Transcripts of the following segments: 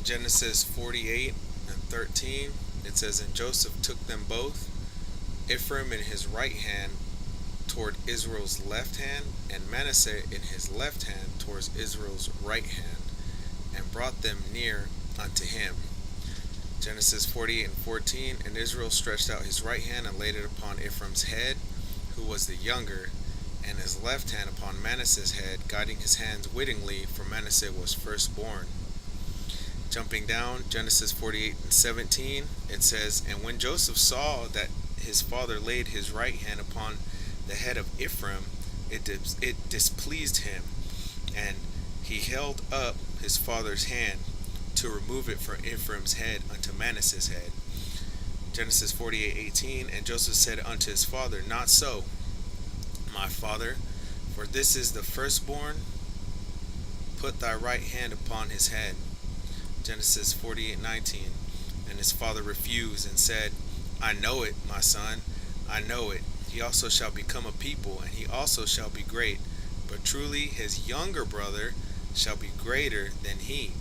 Genesis 48:13, it says, And Joseph took them both, Ephraim in his right hand toward Israel's left hand, and Manasseh in his left hand towards Israel's right hand, and brought them near unto him. Genesis 48:14, And Israel stretched out his right hand and laid it upon Ephraim's head, who was the younger, and his left hand upon Manasseh's head, guiding his hands wittingly, for Manasseh was firstborn. Jumping down, Genesis 48:17, it says, And when Joseph saw that his father laid his right hand upon the head of Ephraim, it displeased him, and he held up his father's hand to remove it from Ephraim's head unto Manasseh's head. Genesis 48:18, And Joseph said unto his father, Not so, my father, for this is the firstborn. Put thy right hand upon his head. Genesis 48:19, And his father refused and said, I know it, my son, I know it. He also shall become a people, and he also shall be great. But truly his younger brother shall be greater than he,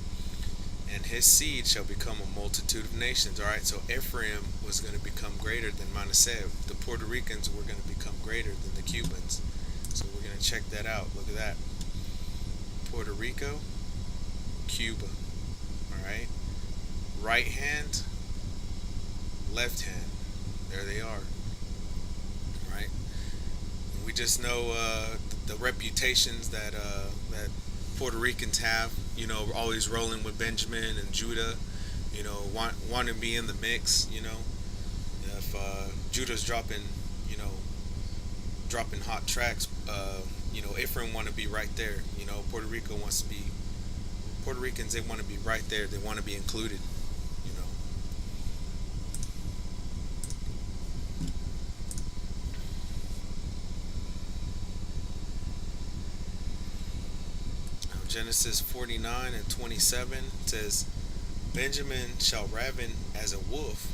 and his seed shall become a multitude of nations. Alright, so Ephraim was going to become greater than Manasseh. The Puerto Ricans were going to become greater than the Cubans. So we're going to check that out. Look at that. Puerto Rico, Cuba. Alright. Right hand, left hand. There they are. Right. We just know the reputations that Puerto Ricans have. You know, always rolling with Benjamin and Judah. You know, want to be in the mix. You know, if Judah's dropping hot tracks, Ephraim want to be right there. You know, Puerto Ricans, they want to be right there. They want to be included. You know. Genesis 49:27 says, Benjamin shall raven as a wolf.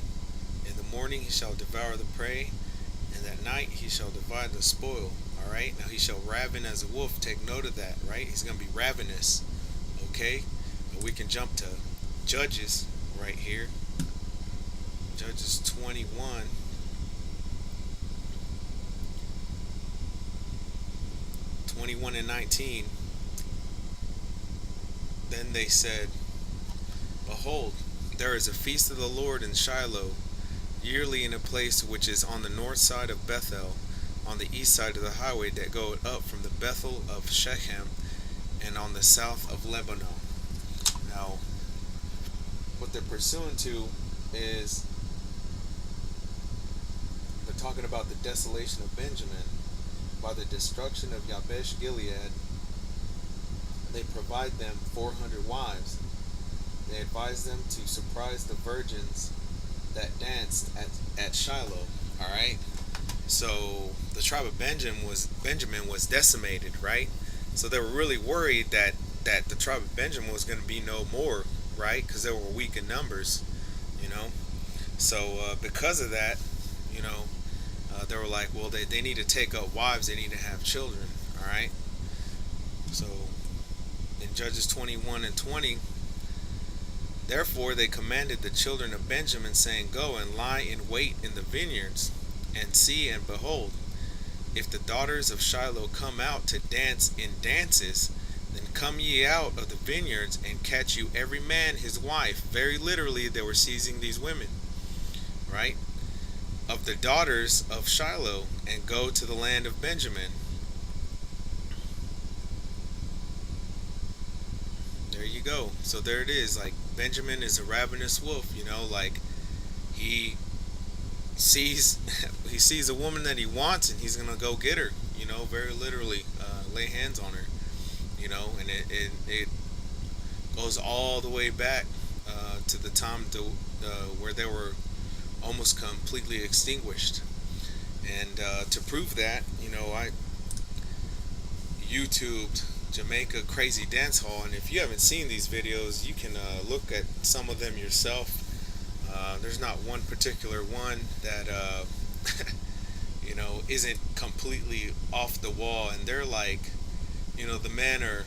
In the morning he shall devour the prey, and at night he shall divide the spoil. Alright, now he shall raven as a wolf. Take note of that, right? He's going to be ravenous. Okay? And we can jump to Judges right here. Judges 21:19. Then they said, Behold, there is a feast of the Lord in Shiloh, yearly in a place which is on the north side of Bethel, on the east side of the highway that goeth up from the Bethel of Shechem, and on the south of Lebanon. Now, what they're pursuing to is, they're talking about the desolation of Benjamin by the destruction of Yabesh Gilead. They provide them 400 wives. They advise them to surprise the virgins that danced at Shiloh. Alright? So the tribe of Benjamin was decimated, right? So they were really worried that the tribe of Benjamin was going to be no more, right? Because they were weak in numbers, you know. So because of that, you know, they were like, well, they need to take up wives. They need to have children, alright? So in Judges 21:20, Therefore they commanded the children of Benjamin, saying, Go and lie in wait in the vineyards, and see and behold, if the daughters of Shiloh come out to dance in dances, then come ye out of the vineyards, and catch you every man his wife. Very literally, they were seizing these women, right? Of the daughters of Shiloh, and go to the land of Benjamin. There you go. So there it is. Like, Benjamin is a ravenous wolf, you know, like he sees a woman that he wants, and he's gonna go get her, you know, very literally, lay hands on her, you know. And it goes all the way back to the time where they were almost completely extinguished. And to prove that, you know, I YouTubed Jamaica Crazy Dance Hall, and if you haven't seen these videos, you can look at some of them yourself. There's not one particular one that you know, isn't completely off the wall, and they're like, you know, the men are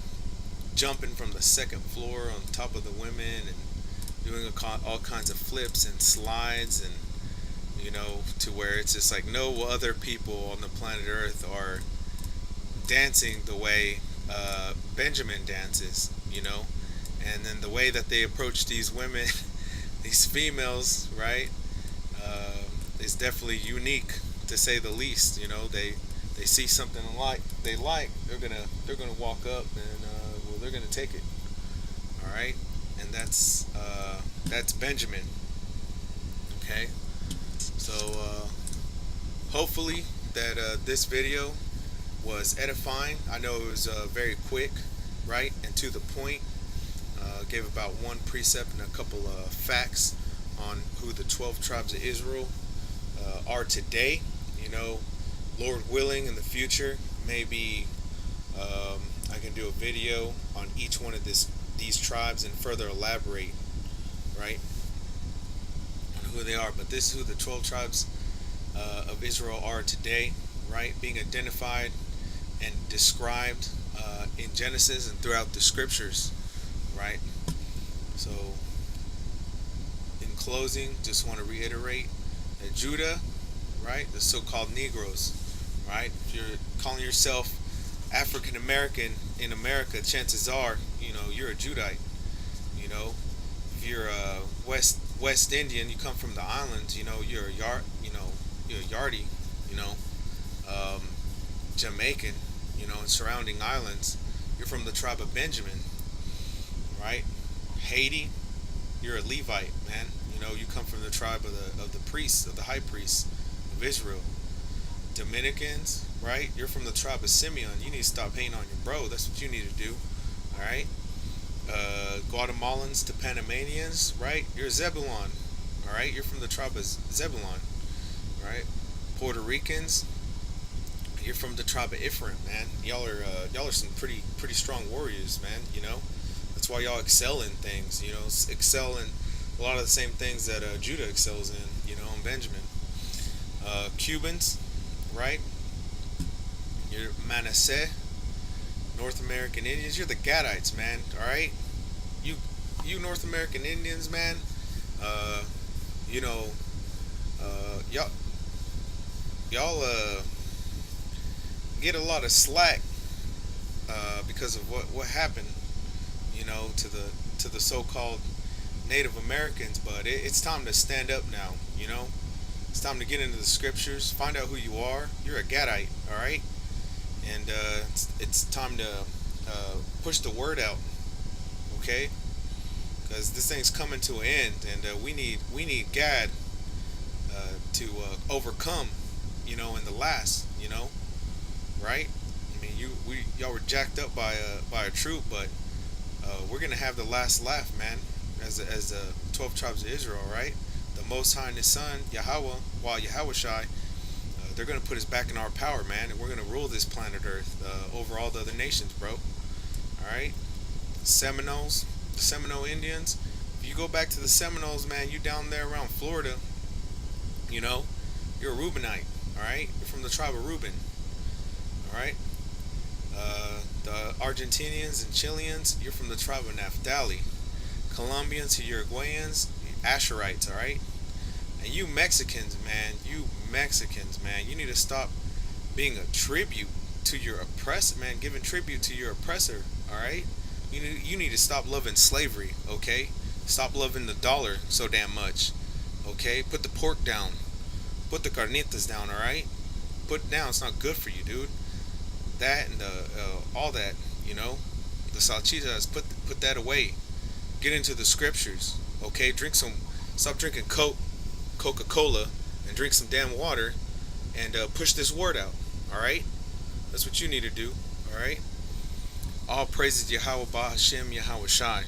jumping from the second floor on top of the women, and doing all kinds of flips and slides, and to where it's just like no other people on the planet Earth are dancing the way Benjamin dances, and then the way that they approach these women, these females, right, is definitely unique to say the least. They see something they like, they're gonna walk up and well, they're gonna take it. All right, and that's Benjamin. Okay, so hopefully that this video was edifying. I know it was very quick, right, and to the point. Gave about one precept and a couple of facts on who the 12 tribes of Israel are today. Lord willing, in the future, maybe I can do a video on each one of these tribes and further elaborate, right, on who they are. But this is who the 12 tribes of Israel are today, right, being identified and described in Genesis and throughout the scriptures, right? So, in closing, just want to reiterate that Judah, right, the so-called Negroes, right, if you're calling yourself African American in America, chances are, you're a Judite. If you're a West Indian, you come from the islands, you're a you're a Yardie, Jamaican, and surrounding islands, you're from the tribe of Benjamin, right? Haiti, you're a Levite, man. You come from the tribe of the priests, of the high priests of Israel. Dominicans, right? You're from the tribe of Simeon. You need to stop hating on your bro. That's what you need to do. All right. Guatemalans to Panamanians, right? You're Zebulon. All right. You're from the tribe of Zebulon. All right. Puerto Ricans, you're from the tribe of Ephraim, man. Y'all are some pretty strong warriors, man. That's why y'all excel in things. Excel in a lot of the same things that Judah excels in. And Benjamin. Cubans, right? You're Manasseh. North American Indians. You're the Gadites, man. All right. You North American Indians, man. Y'all get a lot of slack because of what happened, to the so-called Native Americans. But it's time to stand up now. It's time to get into the scriptures, find out who you are. You're a Gadite, all right, and it's time to push the word out, okay? Because this thing's coming to an end, and we need Gad to overcome, in the last, right? I mean, y'all were jacked up by a troop, but we're gonna have the last laugh, man, as the 12 tribes of Israel, right? The Most High and His Son Yahweh, while Yahweh Shai, they're gonna put us back in our power, man, and we're gonna rule this planet Earth over all the other nations, bro. All right, Seminoles, the Seminole Indians. If you go back to the Seminoles, man, you down there around Florida, you're a Reubenite. All right, you're from the tribe of Reuben. All right. The Argentinians and Chileans, you're from the tribe of Naphtali. Colombians to Uruguayans, Asherites, all right? And you Mexicans, man, you need to stop being a tribute to your oppressor, man, giving tribute to your oppressor, all right? You need to stop loving slavery, okay? Stop loving the dollar so damn much, okay? Put the pork down. Put the carnitas down, all right? Put it down. It's not good for you, dude. That and all that, the salchichas, put that away. Get into the scriptures, okay? Stop drinking Coca-Cola, and drink some damn water, and push this word out, all right? That's what you need to do, all right? All praises Yahweh Ba Hashem Yahweh Shai.